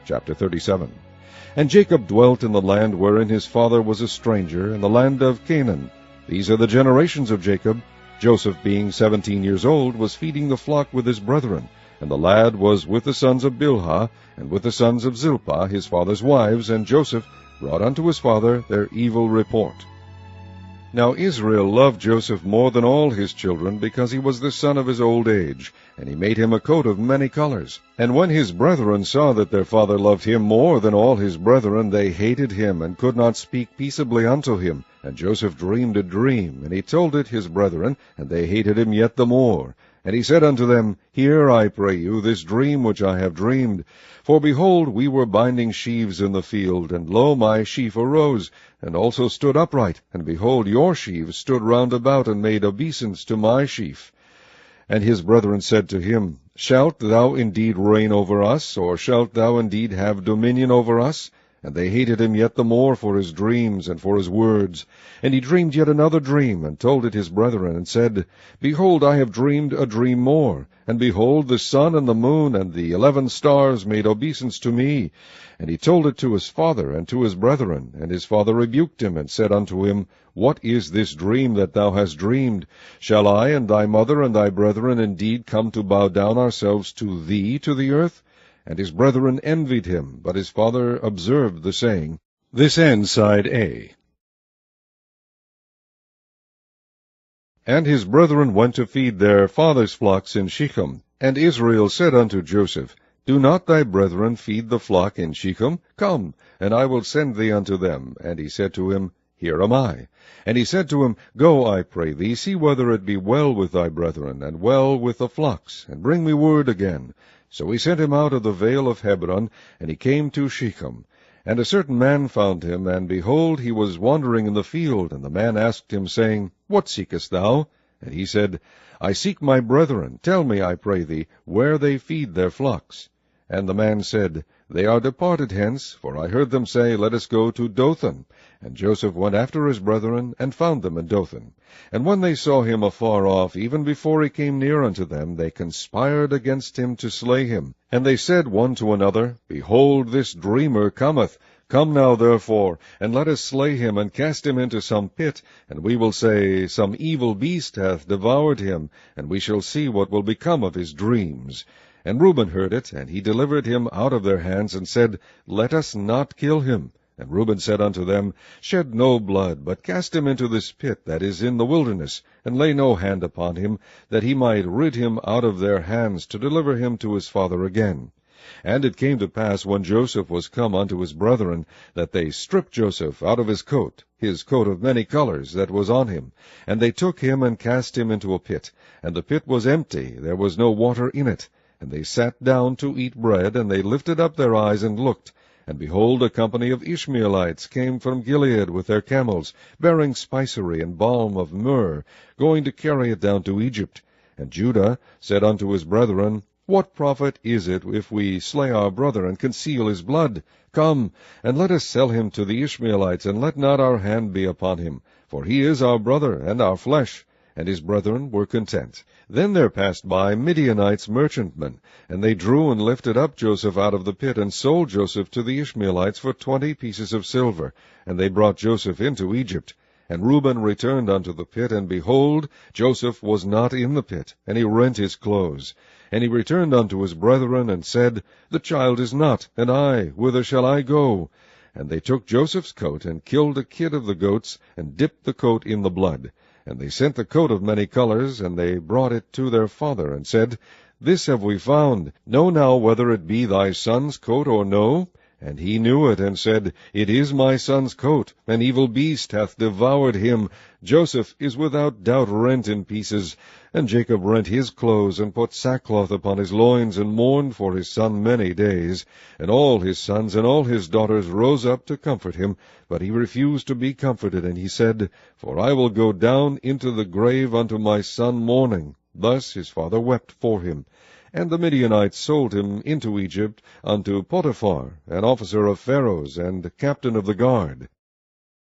Chapter 37. And Jacob dwelt in the land wherein his father was a stranger, in the land of Canaan. These are the generations of Jacob. Joseph, being 17 years old, was feeding the flock with his brethren, and the lad was with the sons of Bilhah, and with the sons of Zilpah, his father's wives, and Joseph brought unto his father their evil report. Now Israel loved Joseph more than all his children, because he was the son of his old age, and he made him a coat of many colors. And when his brethren saw that their father loved him more than all his brethren, they hated him, and could not speak peaceably unto him. And Joseph dreamed a dream, and he told it his brethren, and they hated him yet the more. And he said unto them, Hear, I pray you, this dream which I have dreamed. For behold, we were binding sheaves in the field, and lo, my sheaf arose, and also stood upright, and behold, your sheaves stood round about, and made obeisance to my sheaf. And his brethren said to him, Shalt thou indeed reign over us, or shalt thou indeed have dominion over us? And they hated him yet the more for his dreams and for his words. And he dreamed yet another dream, and told it his brethren, and said, Behold, I have dreamed a dream more. And behold, the sun and the moon and the 11 stars made obeisance to me. And he told it to his father and to his brethren. And his father rebuked him, and said unto him, What is this dream that thou hast dreamed? Shall I and thy mother and thy brethren indeed come to bow down ourselves to thee to the earth? And his brethren envied him, but his father observed the saying. This ends side A. And his brethren went to feed their father's flocks in Shechem. And Israel said unto Joseph, Do not thy brethren feed the flock in Shechem? Come, and I will send thee unto them. And he said to him, Here am I. And he said to him, Go, I pray thee, see whether it be well with thy brethren, and well with the flocks, and bring me word again. So he sent him out of the vale of Hebron, and he came to Shechem. And a certain man found him, and behold, he was wandering in the field. And the man asked him, saying, What seekest thou? And he said, I seek my brethren. Tell me, I pray thee, where they feed their flocks. And the man said, They are departed hence, for I heard them say, Let us go to Dothan. And Joseph went after his brethren, and found them in Dothan. And when they saw him afar off, even before he came near unto them, they conspired against him to slay him. And they said one to another, Behold, this dreamer cometh. Come now, therefore, and let us slay him, and cast him into some pit, and we will say, Some evil beast hath devoured him, and we shall see what will become of his dreams. And Reuben heard it, and he delivered him out of their hands, and said, Let us not kill him. And Reuben said unto them, Shed no blood, but cast him into this pit that is in the wilderness, and lay no hand upon him, that he might rid him out of their hands, to deliver him to his father again. And it came to pass, when Joseph was come unto his brethren, that they stripped Joseph out of his coat of many colors that was on him. And they took him, and cast him into a pit. And the pit was empty, there was no water in it. And they sat down to eat bread, and they lifted up their eyes and looked. And behold, a company of Ishmaelites came from Gilead with their camels, bearing spicery and balm of myrrh, going to carry it down to Egypt. And Judah said unto his brethren, What profit is it if we slay our brother, and conceal his blood? Come, and let us sell him to the Ishmaelites, and let not our hand be upon him, for he is our brother and our flesh. And his brethren were content. Then there passed by Midianites merchantmen, and they drew and lifted up Joseph out of the pit, and sold Joseph to the Ishmaelites for 20 pieces of silver. And they brought Joseph into Egypt. And Reuben returned unto the pit, and behold, Joseph was not in the pit, and he rent his clothes. And he returned unto his brethren, and said, The child is not, and I, whither shall I go? And they took Joseph's coat, and killed a kid of the goats, and dipped the coat in the blood. And they sent the coat of many colors, and they brought it to their father, and said, This have we found. Know now whether it be thy son's coat or no. And he knew it, and said, It is my son's coat. An evil beast hath devoured him. Joseph is without doubt rent in pieces. And Jacob rent his clothes, and put sackcloth upon his loins, and mourned for his son many days. And all his sons and all his daughters rose up to comfort him. But he refused to be comforted, and he said, For I will go down into the grave unto my son mourning. Thus his father wept for him. And the Midianites sold him into Egypt unto Potiphar, an officer of Pharaoh's, and captain of the guard.